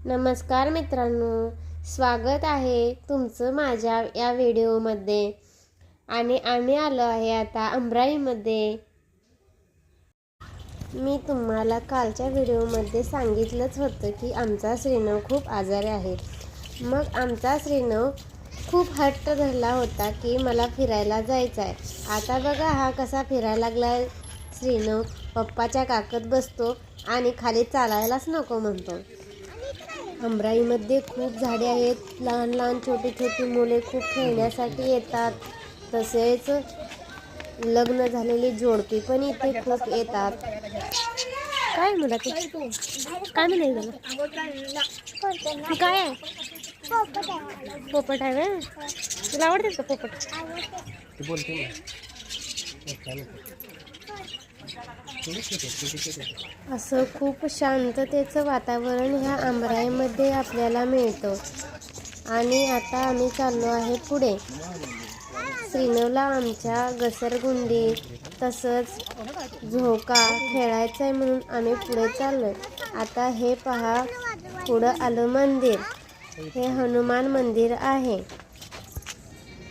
नमस्कार मित्रांनो, स्वागत आहे तुमचं माझ्या या व्हिडिओमध्ये। आणि आम्ही आलो आहे आता अमराईमध्ये। मी तुम्हाला कालच्या व्हिडिओमध्ये सांगितलंच होतं की आमचा श्रीनव खूप आजारी आहे। मग आमचा श्रीनव खूप हट्ट धरला होता की मला फिरायला जायचं आहे। आता बघा हा कसा फिरायला लागला। श्रीनव पप्पाच्या काकत बसतो आणि खाली चालायलाच नको म्हणतो। अमराईमध्ये खूप झाडे आहेत, लहान लहान छोटी छोटी मुले खूप खेळण्यासाठी येतात। तसेच लग्न झालेली जोडपी पण इथे खूप येतात। काय म्हणा तू? काय म्हणायचं तुला? काय आहे? पोपट आहे व्हय? तुला आवडते का पोपट? असं खूप शांततेचं वातावरण ह्या अमराईमध्ये आपल्याला मिळतं। आणि आता आम्ही चाललो आहे पुढे। श्रीनवला आमच्या घसरगुंडी तसंच झोका खेळायचं आहे म्हणून आम्ही पुढे चाललोय। आता हे पहा, पुढं आलं मंदिर। हे हनुमान मंदिर आहे।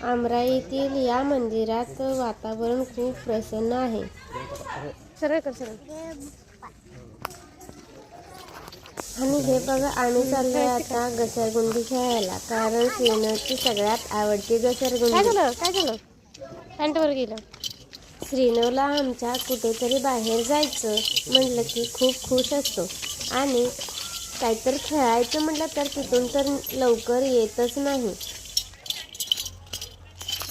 अमराईतील या मंदिरात वातावरण खूप प्रसन्न आहे। सरळ कर सरळ। आणि हे बघा, आम्ही चाललोय आता घसरगुंडी खेळायला, कारण श्रीनवची सगळ्यात आवडती घसरगुंडी। काय झालं? पॅन्टवर गेलं। श्रीनवला आमच्या कुठेतरी बाहेर जायचं म्हटलं की खूप खुश असतो आणि काहीतरी खेळायचं म्हटलं तर तिथून तर लवकर येतच नाही।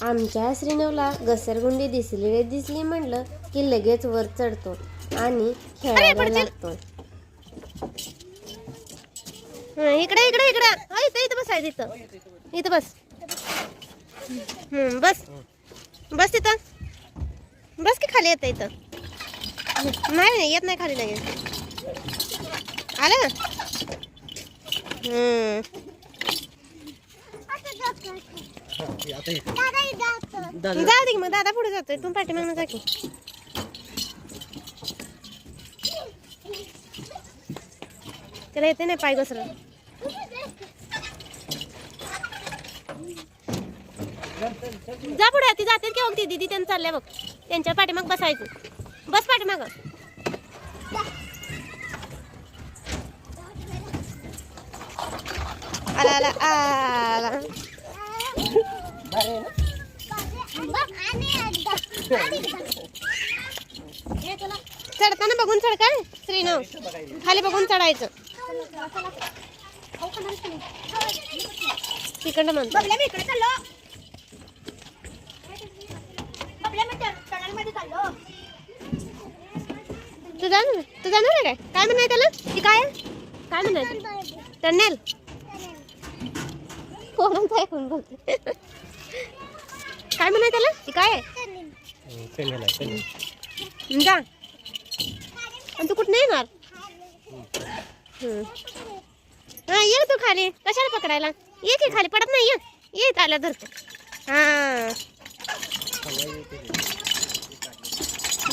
आमच्या श्रीनवला घसरगुंडी दिसली म्हटलं की लगेच वर चढतो आणि खेळायला लागतो। इकडे इकडे इकडे इथं बसायचं। इथं बस। बस बस तिथं बस की खाली येतं इथं। नाही येत नाही खाली लगेच। आलं ना? जाऊ दे मग, दादा पुढे जातोय, तू पाठीमागून जा की। त्याला येते नाही पाय घसरत। जा पुढे, ती जाते की बघ, ती दीदी त्यांनी चालल्या बघ, त्यांच्या पाठीमाग बसायचं। बस पाठीमाग। आला आला आला। चढताना बघून चढ काय श्रीनव, खाली बघून चढायचं। तिकडं म्हणतो तू जाणार आहे काय म्हणाय त्याला? ती काय म्हणायचं? टनेल कोणाचं ऐकून बोलते? काय म्हणाय त्याला? ती काय आहे? जा। आणि तू कुठं नाही येणार? हा ये तू खाली, कशाला पकडायला? ये की खाली, पडत नाही। ये आल्या धरतो। हा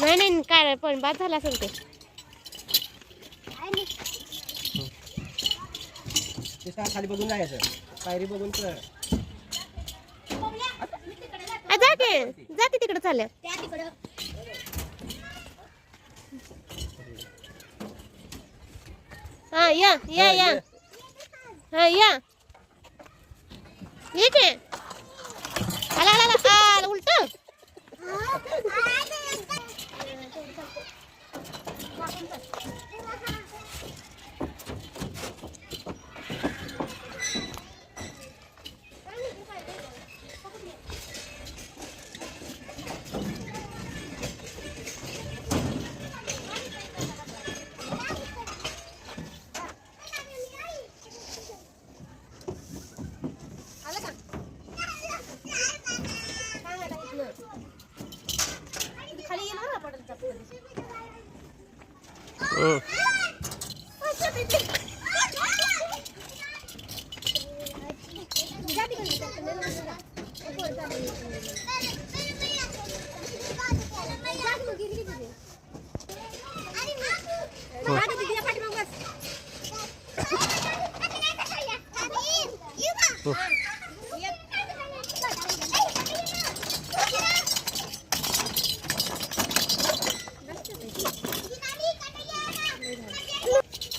नाही काय पण बाद झाला असेल ते। खाली बघून जायचं, पायरी बघून जाते तिकडे चालल्या। हा या या या हा या ये की। आला आला आला उलट। खाली येणार ना पडल.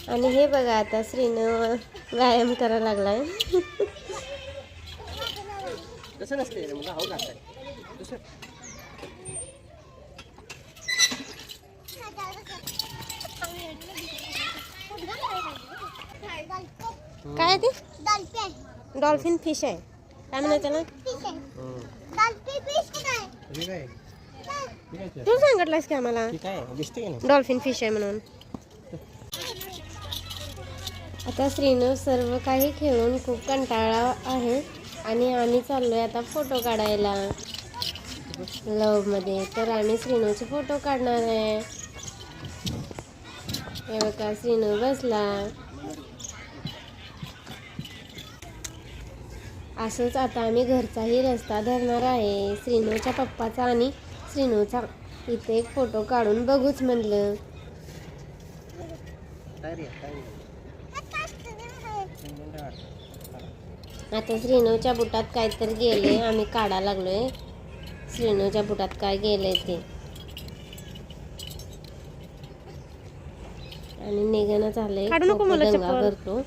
आणि हे बघा आता श्रीनं व्यायाम करायला लागलाय. तसं नसते रे, मला हाऊ लागतंय तसं. काय ते डॉल्फिन फिश आहे. काय म्हणायचं त्याला? ठीक आहे. तू सांगितलंस की आम्हाला ठीक आहे, दिसते की नाही? डॉल्फिन फिश आहे म्हणून. आता श्रीनं सर्व काही खेळून खूप कंटाळा आहे आणि आम्ही चाललोय आता फोटो काढायला लव्हमध्ये. तर आम्ही श्रीनूचे फोटो काढणार आहे. हे बघा श्रीनू बसला. असंच आता आम्ही घरचाही रस्ता धरणार आहे. श्रीनूच्या पप्पाचा आणि श्रीनूचा इथे एक फोटो काढून बघूच म्हणलं. आता श्रीनूच्या बुटात काहीतरी गेले, आम्ही काढा लागलोय श्रीनूच्या बुटात काय गेलंय ते. आणि निघणं झालंय, दंगा करतो.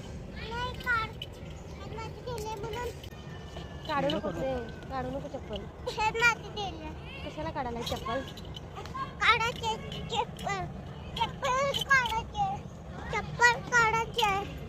काढू नको ते, काढू नको चप्पल. कशाला काढायला चप्पल? चप्पल काढायचे.